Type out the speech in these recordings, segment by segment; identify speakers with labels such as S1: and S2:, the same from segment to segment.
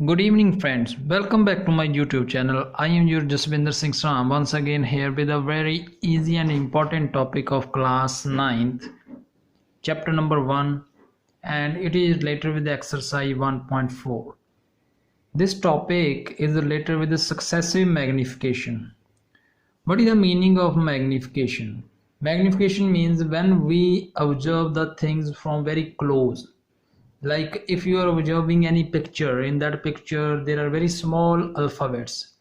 S1: Good evening friends, welcome back to my YouTube channel. I am your Jaswinder Singh Sram once again here with a very easy and important topic of class 9th, chapter number 1, and it is related with the exercise 1.4. This topic is related with the successive magnification. What is the meaning of magnification? Magnification means when we observe the things from very close. Like if you are observing any picture, in that picture there are very small alphabets.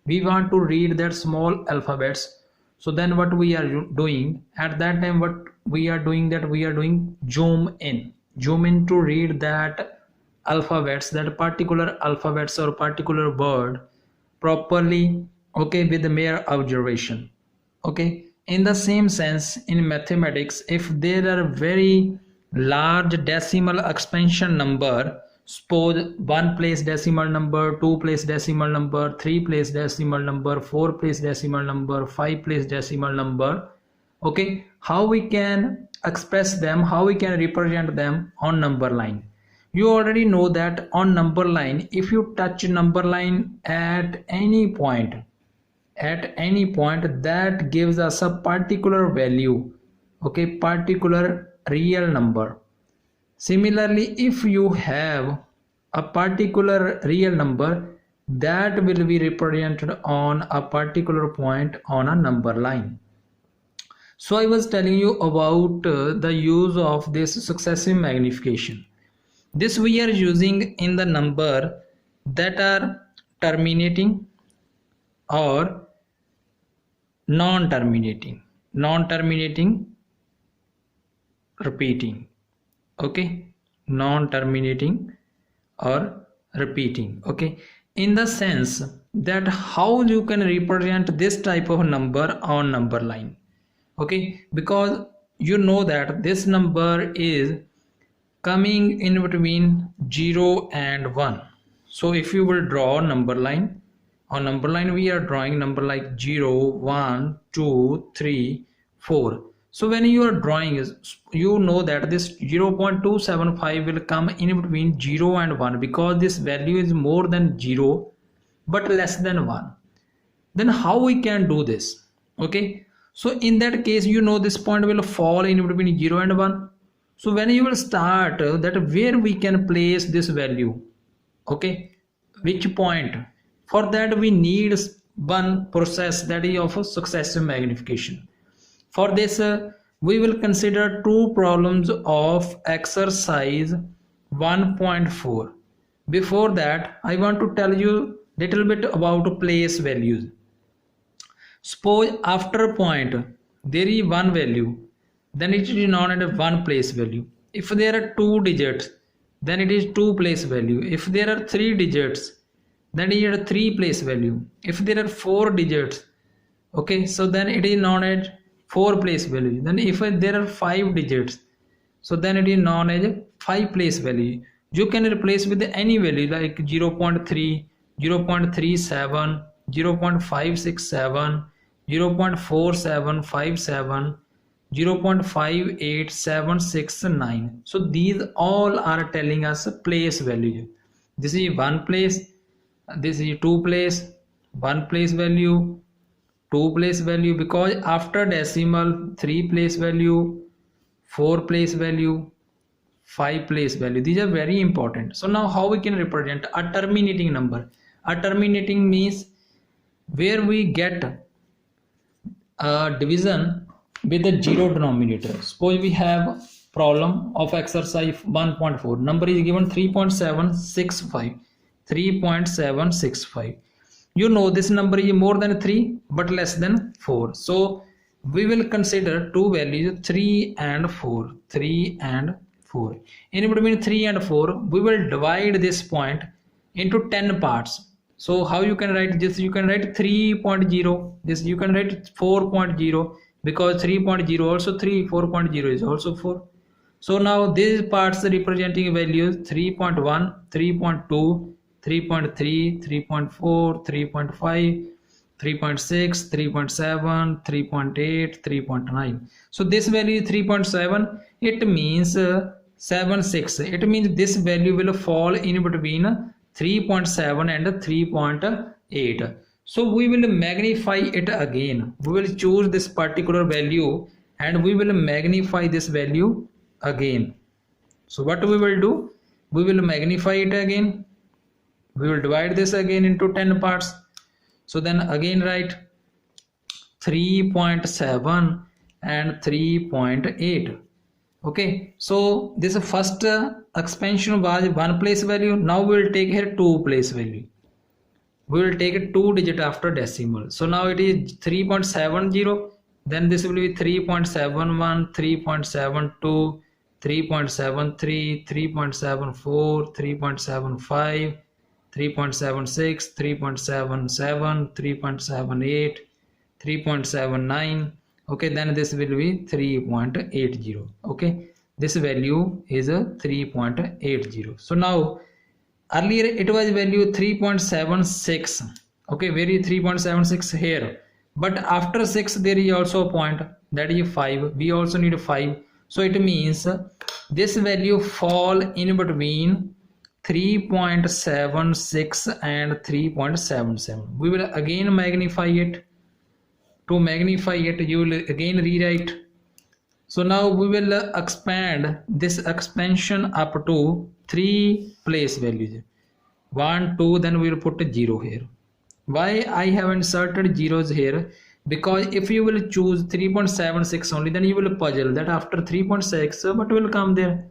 S1: We want to read that small alphabets. So then what we are doing at that time, what we are doing, that we are doing zoom in to read that alphabets, that particular alphabets or particular word properly, okay, with the mere observation. Okay, in the same sense, in mathematics, if there are very large decimal expansion number, suppose 1 place decimal number, 2 place decimal number, 3 place decimal number, 4 place decimal number, 5 place decimal number, okay, how we can express them, how we can represent them on number line? You already know that on number line, if you touch number line at any point, that gives us a particular value, okay, particular real number. Similarly, if you have a particular real number, that will be represented on a particular point on a number line. So I was telling you about the use of this successive magnification. This we are using in the number that are terminating or non-terminating repeating, okay, non-terminating or repeating, okay, in the sense that how you can represent this type of number on number line, okay, because you know that this number is coming in between 0 and 1. So if you will draw number line, on number line we are drawing number like 0, 1, 2, 3, 4. So when you are drawing, you know that this 0.275 will come in between 0 and 1 because this value is more than 0 but less than 1. Then how we can do this? Okay, so in that case, you know this point will fall in between 0 and 1. So when you will start that where we can place this value, okay, which point? For that we need one process, that is of successive magnification. For this we will consider two problems of exercise 1.4. Before that I want to tell you little bit about place values. Suppose after a point there is one value, then it is known as one place value. If there are two digits, then it is two place value. If there are three digits, then it is a three place value. If there are four digits, okay, so then it is known as four place value. Then if there are five digits, so then it is known as five place value. You can replace with any value like 0 0.3, 0 0.37, 0 0.567, 0 0.4757, 0 0.58769. So these all are telling us a place value. This is one place, this is two place, one place value, two place value, because after decimal three place value, four place value, five place value. These are very important. So now how we can represent a terminating number? A terminating means where we get a division with a zero denominator. Suppose we have problem of exercise 1.4. Number is given 3.765. 3.765. You know this number is more than 3 but less than 4. So we will consider two values 3 and 4. 3 and 4. In between 3 and 4 we will divide this point into 10 parts. So how you can write this? You can write 3.0. This you can write 4.0 because 3.0 also 3, 4.0 is also 4. So now these parts representing values 3.1, 3.2, 3.3, 3.4, 3.5, 3.6, 3.7, 3.8, 3.9. So this value is 3.7. It means 76. It means this value will fall in between 3.7 and 3.8. So we will magnify it again. We will choose this particular value and we will magnify this value again. So what we will do, we will magnify it again, we will divide this again into 10 parts. So then again write 3.7 and 3.8. okay, so this first expansion was one place value. Now we will take here two place value. We will take a 2 digit after decimal. So now it is 3.70. Then this will be 3.71, 3.72, 3.73, 3.74, 3.75, 3.76, 3.77, 3.78, 3.79. okay, then this will be 3.80. okay, this value is a 3.80. so now earlier it was value 3.76. okay, very 3.76 here, but after 6 there is also a point, that is 5. we also need 5, so it means this value fall in between 3.76 and 3.77. we will again magnify it. To magnify it, you will again rewrite. So now we will expand this expansion up to 3 place values, 1, 2, then we will put a 0 here. Why I have inserted zeros here? Because if you will choose 3.76 only, then you will puzzle that after 3.6 what will come there.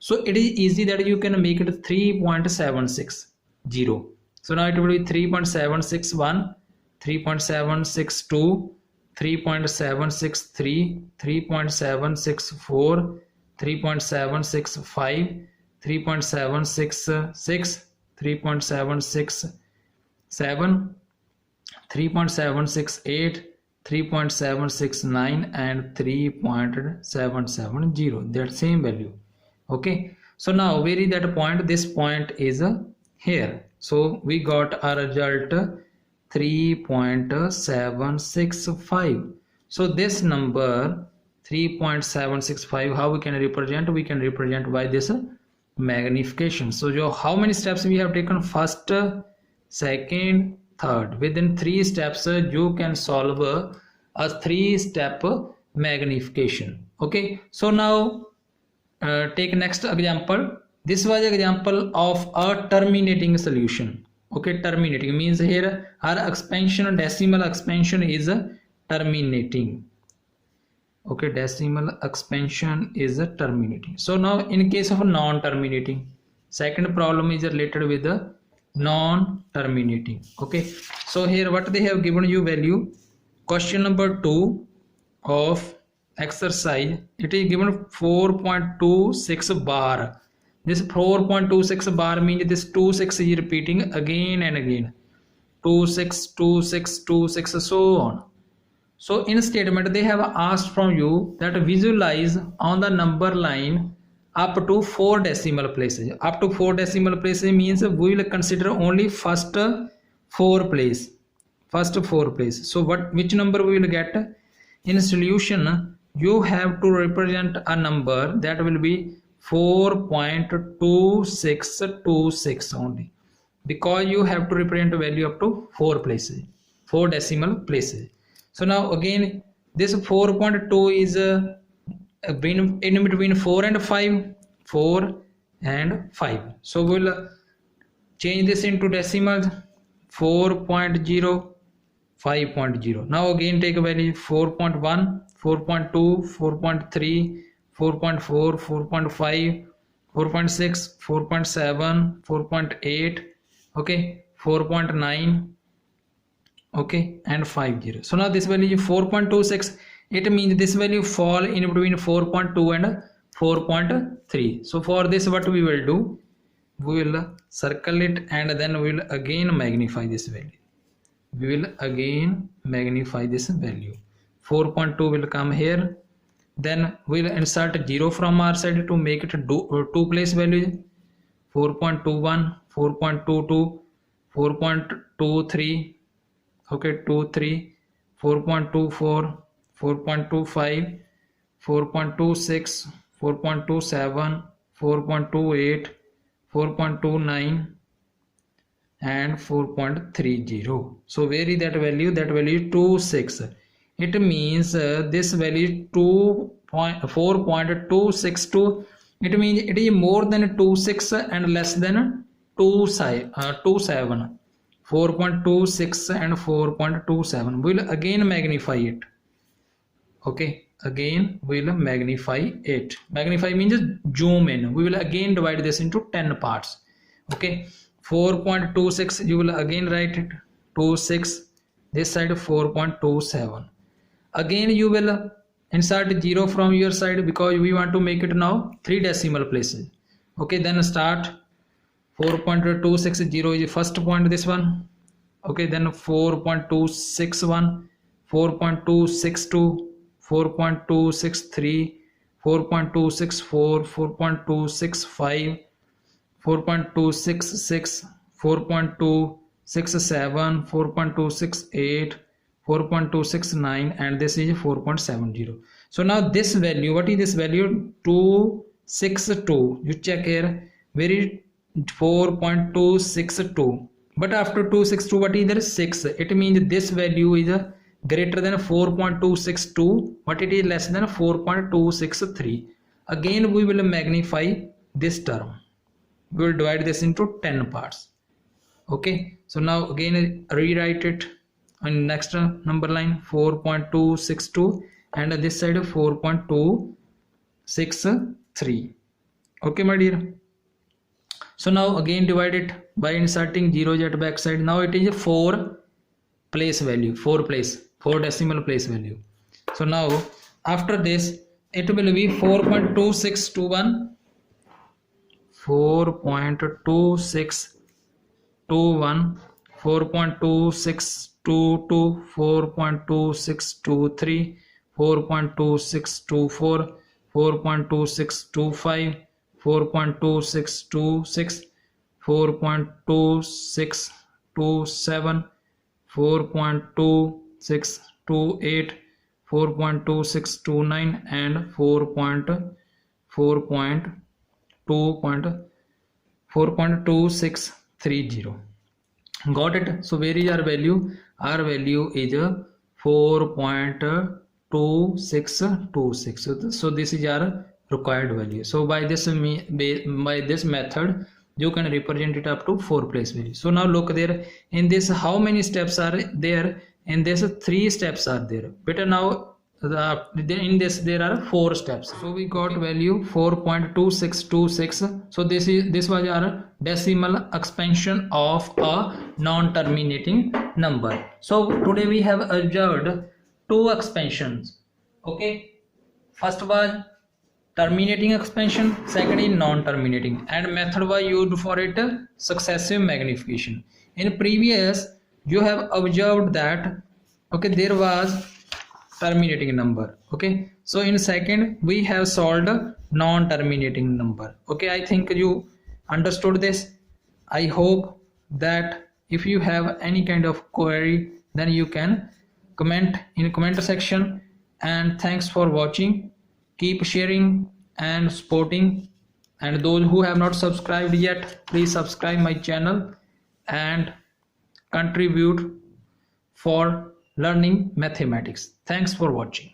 S1: So it is easy that you can make it 3.76 0. So now it will be 3.761, 3.762, 3.763, 3.764, 3.765, 3.766, 3.767, 3.768, 3.769 and 3.770, that same value. okay, so now where is that point? This point is here. So we got a result 3.765. so this number 3.765, how we can represent? We can represent by this magnification. so how many steps we have taken? First, second, third. Within 3 steps you can solve a 3-step magnification. okay, so now take next example. This was example of a terminating solution. okay, terminating means here our expansion, decimal expansion is terminating. okay, decimal expansion is terminating. so now in case of non-terminating, second problem is related with the non-terminating. okay, so here what they have given you value, question number 2 of exercise, it is given 4.26 bar. This 4.26 bar means this 26 is repeating again and again, 26, 26, 26, so on. so in statement they have asked from you that visualize on the number line up to 4 decimal places. Up to 4 decimal places means we will consider only first 4 place. So which number we will get? In solution you have to represent a number that will be 4.2626 only, because you have to represent a value up to 4 places, 4 decimal places. so now again this 4.2 is in between 4 and 5, 4 and 5. so we'll change this into decimals, 4.0, 5.0. now again take a value 4.1, 4.2, 4.3, 4.4, 4.5, 4.6, 4.7, 4.8, okay, 4.9, okay, and 50. so now this value is 4.26. it means this value fall in between 4.2 and 4.3. so for this what we will do, we will circle it and then we will again magnify this value. 4.2 will come here, then we'll insert 0 from our side to make it 2 place value, 4.21, 4.22, 4.23, okay, 23, 4.24, 4.25, 4.26, 4.27, 4.28, 4.29, and 4.30. So where is that value? That value is 26. It means this value is 4.262. It means it is more than 26 and less than 27. 4.26 and 4.27. We will again magnify it. Okay, again we will magnify it. Magnify means zoom in. We will again divide this into 10 parts. Okay, 4.26, you will again write it 26, this side 4.27. Again you will insert 0 from your side because we want to make it now 3 decimal places. Okay, then start 4.260 is first point, this one. Okay, then 4.261, 4.262, 4.263, 4.264, 4.265, 4.266, 4.267, 4.268, 4.269, and this is 4.70. So now this value, what is this value? 262. You check here, where is 4.262? But after 262, what is there? 6. It means this value is greater than 4.262, but it is less than 4.263. Again we will magnify this term. We will divide this into 10 parts. Okay, so now again rewrite it on next number line, 4.262, and this side 4.263. Okay my dear. So now again divide it by inserting 0 at back side. Now it is a 4 place value, 4 decimal place value. So now after this it will be 4.2621, 4.2621, 4.2622, 4.2623, 4.2624, 4.2625, 4.2626, 4.2627, 4.2628, 4.2629, and 4.2630. Got it? So where is our value? Our value is 4.2626. So this is our required value. So by this method you can represent it up to 4 place value. So now look there, in this how many steps are there? In this 3 steps are there. Better now in this there are 4 steps. So we got value 4.2626. so this was our decimal expansion of a non-terminating number. So today we have observed 2 expansions. Okay, first was terminating expansion, second is non-terminating, and method was used for it successive magnification. In previous you have observed that okay there was terminating number. Okay, so in second we have solved non-terminating number. Okay, I think you understood this. I hope that if you have any kind of query then you can comment in the comment section. And thanks for watching. Keep sharing and supporting, and those who have not subscribed yet, please subscribe my channel and contribute for learning mathematics. Thanks for watching.